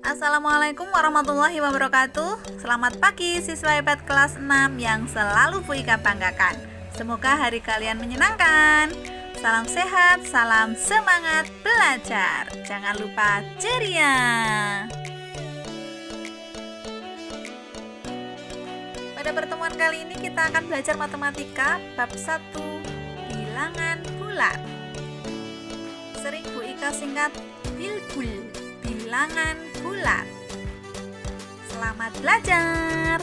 Assalamualaikum warahmatullahi wabarakatuh. Selamat pagi siswa hebat kelas 6 yang selalu Bu Ika banggakan. Semoga hari kalian menyenangkan. Salam sehat, salam semangat belajar. Jangan lupa ceria. Pada pertemuan kali ini kita akan belajar matematika bab 1, bilangan bulat. Sering Bu Ika singkat bilbul, bilangan bulat. Selamat belajar.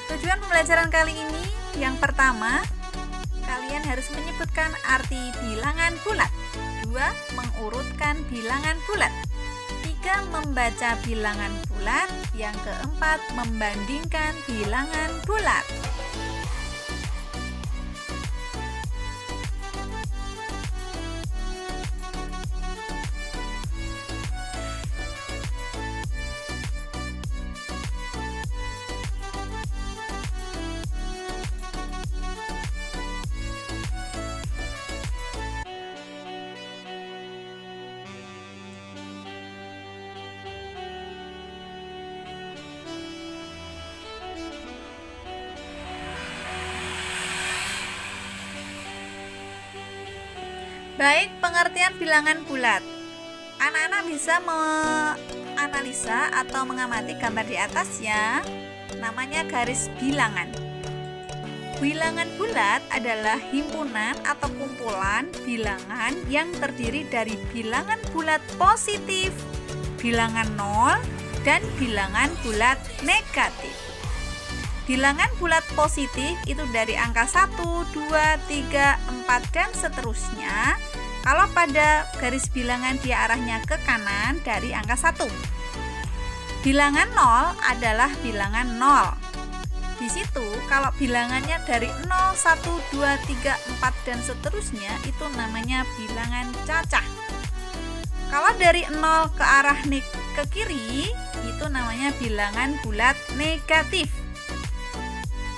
Tujuan pembelajaran kali ini, yang pertama, kalian harus menyebutkan arti bilangan bulat. 2. Mengurutkan bilangan bulat. 3. Membaca bilangan bulat. Yang keempat, membandingkan bilangan bulat. Baik, pengertian bilangan bulat. Anak-anak bisa menganalisa atau mengamati gambar di atas ya. Namanya garis bilangan. Bilangan bulat adalah himpunan atau kumpulan bilangan yang terdiri dari bilangan bulat positif, bilangan nol, dan bilangan bulat negatif. Bilangan bulat positif itu dari angka 1, 2, 3, 4, dan seterusnya. Kalau pada garis bilangan dia arahnya ke kanan dari angka 1. Bilangan 0 adalah bilangan 0. Di situ kalau bilangannya dari 0, 1, 2, 3, 4, dan seterusnya itu namanya bilangan cacah. Kalau dari 0 ke arah ke kiri itu namanya bilangan bulat negatif.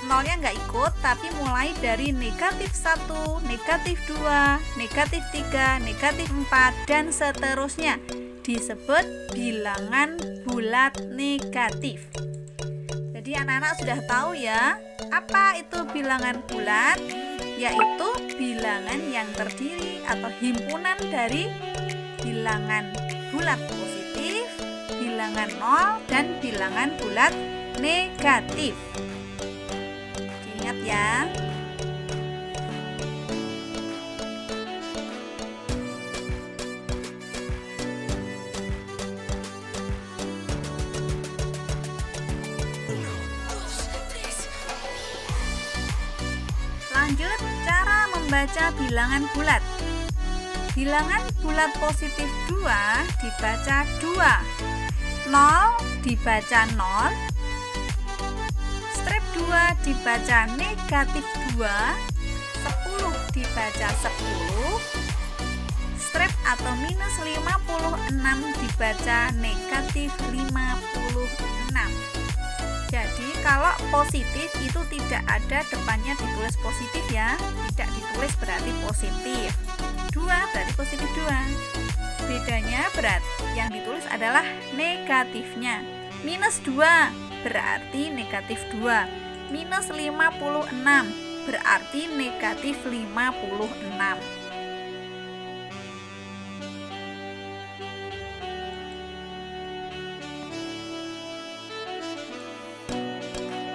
Nolnya nggak ikut, tapi mulai dari negatif 1, negatif 2, negatif 3, negatif 4, dan seterusnya disebut bilangan bulat negatif. Jadi anak-anak sudah tahu ya, apa itu bilangan bulat? Yaitu bilangan yang terdiri atau himpunan dari bilangan bulat positif, bilangan nol, dan bilangan bulat negatif. Ingat ya. Lanjut, cara membaca bilangan bulat. Bilangan bulat positif 2 dibaca 2, 0 dibaca 0, strip 2 dibaca negatif 2, 10 dibaca 10, strip atau minus 56 dibaca negatif 56. Jadi kalau positif itu tidak ada depannya ditulis positif ya, tidak ditulis berarti positif. 2 berarti positif 2. Bedanya berarti yang ditulis adalah negatifnya. Minus 2 berarti negatif 2. Minus 56 berarti negatif 56.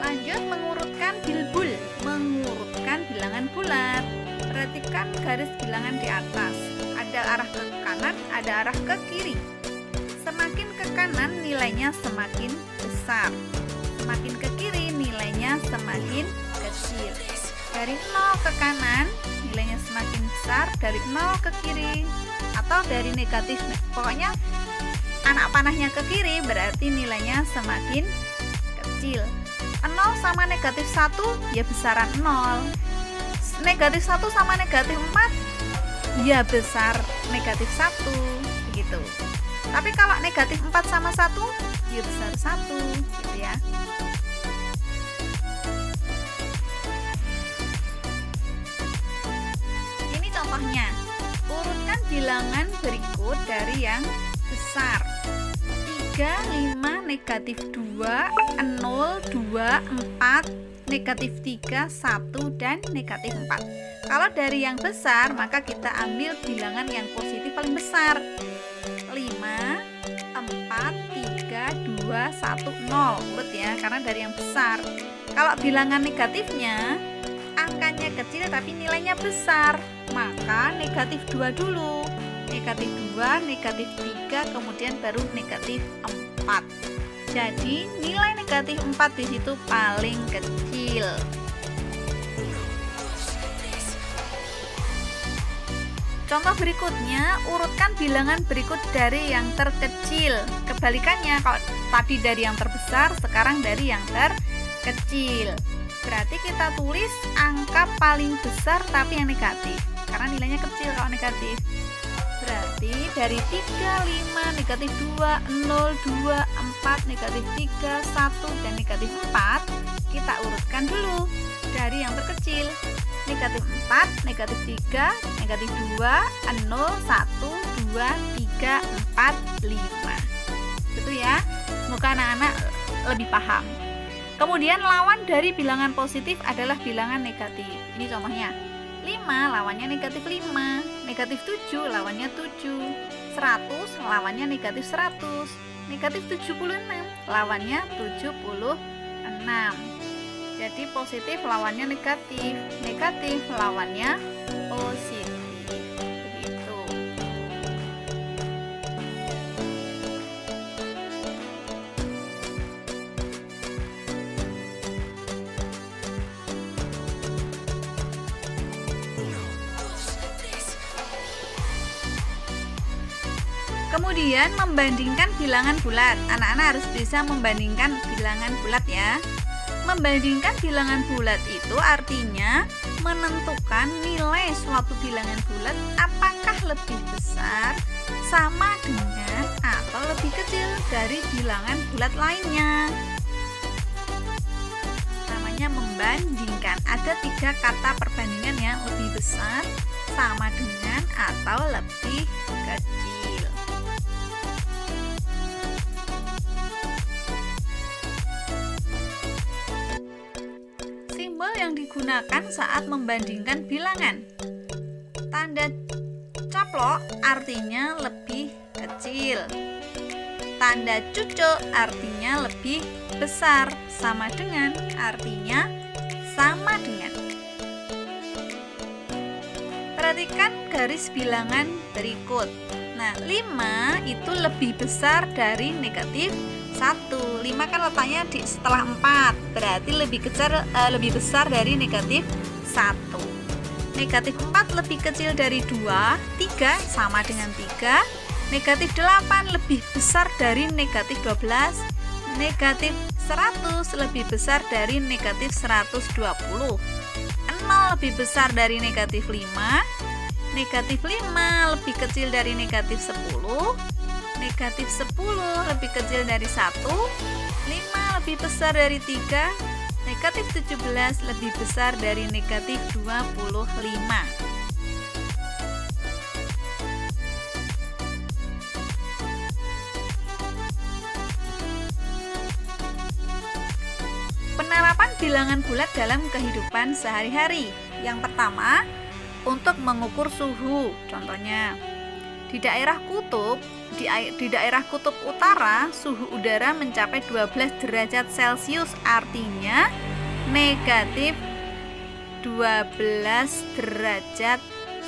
Lanjut, mengurutkan bilbul, mengurutkan bilangan bulat. Perhatikan garis bilangan di atas. Ada arah ke kanan, ada arah ke kiri. Semakin ke kanan nilainya semakin besar. Semakin ke kiri nilainya semakin kecil. Dari 0 ke kanan nilainya semakin besar, dari 0 ke kiri atau dari negatif. Pokoknya anak panahnya ke kiri berarti nilainya semakin kecil. 0 sama negatif 1 ya besaran 0. Negatif 1 sama negatif 4 ya besar negatif 1 begitu. Tapi kalau negatif 4 sama 1 ya besar 1 gitu ya. Contohnya, urutkan bilangan berikut dari yang besar. 3, 5, negatif 2, 0, 2, 4, negatif 3, 1, dan negatif 4. Kalau dari yang besar, maka kita ambil bilangan yang positif paling besar. 5, 4, 3, 2, 1, 0. Urut ya, karena dari yang besar. Kalau bilangan negatifnya, angkanya kecil tapi nilainya besar, maka negatif 2 dulu. Negatif 2, negatif 3, kemudian baru negatif 4. Jadi nilai negatif 4 di situ paling kecil. Contoh berikutnya, urutkan bilangan berikut dari yang terkecil. Kebalikannya, kalau tadi dari yang terbesar, sekarang dari yang terkecil. Berarti kita tulis angka paling besar tapi yang negatif, karena nilainya kecil kalau negatif. Berarti dari 3, 5, negatif 2, 0, 2, 4, negatif 3, 1, dan negatif 4 kita urutkan dulu dari yang terkecil. Negatif 4, negatif 3, negatif 2, 0, 1, 2, 3, 4, 5. Gitu ya. Semoga anak-anak lebih paham. Kemudian lawan dari bilangan positif adalah bilangan negatif. Ini contohnya. 5 lawannya negatif 5, negatif 7 lawannya 7, 100 lawannya negatif 100, negatif 76 lawannya 76. Jadi positif lawannya negatif, negatif lawannya positif. Begitu. Kemudian membandingkan bilangan bulat. Anak-anak harus bisa membandingkan bilangan bulat ya. Membandingkan bilangan bulat itu artinya menentukan nilai suatu bilangan bulat apakah lebih besar, sama dengan, atau lebih kecil dari bilangan bulat lainnya. Namanya membandingkan. Ada 3 kata perbandingan yang lebih besar, sama dengan, atau lebih kecil. Simbol yang digunakan saat membandingkan bilangan. Tanda caplok artinya lebih kecil. Tanda cucuk artinya lebih besar. Sama dengan artinya sama dengan. Perhatikan garis bilangan berikut. Nah, 5 itu lebih besar dari negatif 1. 5 kan letaknya di setelah 4, berarti lebih besar dari negatif 1. Negatif 4 lebih kecil dari 2, 3 sama dengan 3. Negatif 8 lebih besar dari negatif 12. Negatif 100 lebih besar dari negatif 120. 0 lebih besar dari negatif 5. Negatif 5 lebih kecil dari negatif 10. Negatif 10 lebih kecil dari 1. 5 lebih besar dari 3. Negatif 17 lebih besar dari negatif 25. Penerapan bilangan bulat dalam kehidupan sehari-hari. Yang pertama, untuk mengukur suhu. Contohnya, di daerah kutub utara, suhu udara mencapai 12 derajat Celcius, artinya negatif 12 derajat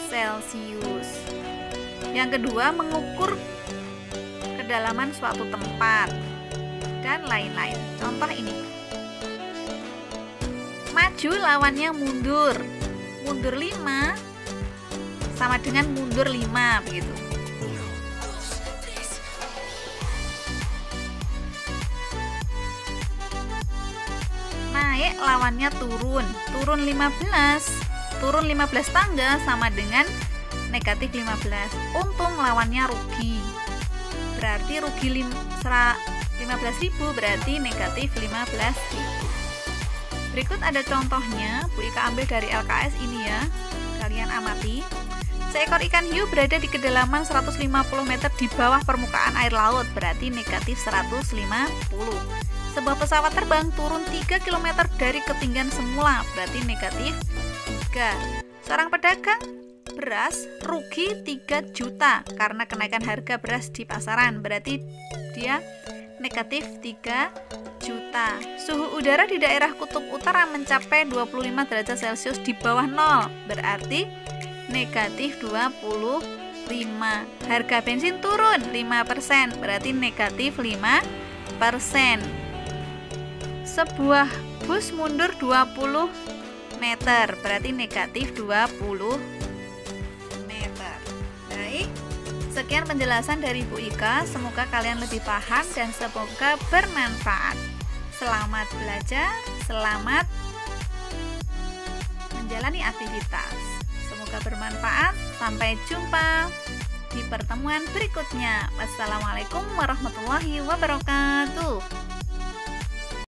Celcius. Yang kedua, mengukur kedalaman suatu tempat dan lain-lain. Contoh ini. Maju lawannya mundur. Mundur 5 sama dengan mundur 5 begitu. Naik lawannya turun. Turun 15. Turun 15 tangga sama dengan negatif 15. Untung lawannya rugi. Berarti rugi 15.000 berarti negatif 15.000. Berikut ada contohnya, Bu Ika ambil dari LKS ini ya. Kalian amati. Seekor ikan hiu berada di kedalaman 150 meter di bawah permukaan air laut, berarti negatif 150. Sebuah pesawat terbang turun 3 km dari ketinggian semula, berarti negatif 3. Seorang pedagang beras rugi 3 juta karena kenaikan harga beras di pasaran, berarti dia negatif 3 juta. Suhu udara di daerah kutub utara mencapai 25 derajat Celcius di bawah 0, berarti negatif 25. Harga bensin turun 5%, berarti negatif 5%. Sebuah bus mundur 20 meter, berarti negatif 20 meter. Baik, sekian penjelasan dari Bu Ika. Semoga kalian lebih paham dan semoga bermanfaat. Selamat belajar, selamat menjalani aktivitas. Semoga bermanfaat. Sampai jumpa di pertemuan berikutnya. Wassalamualaikum warahmatullahi wabarakatuh.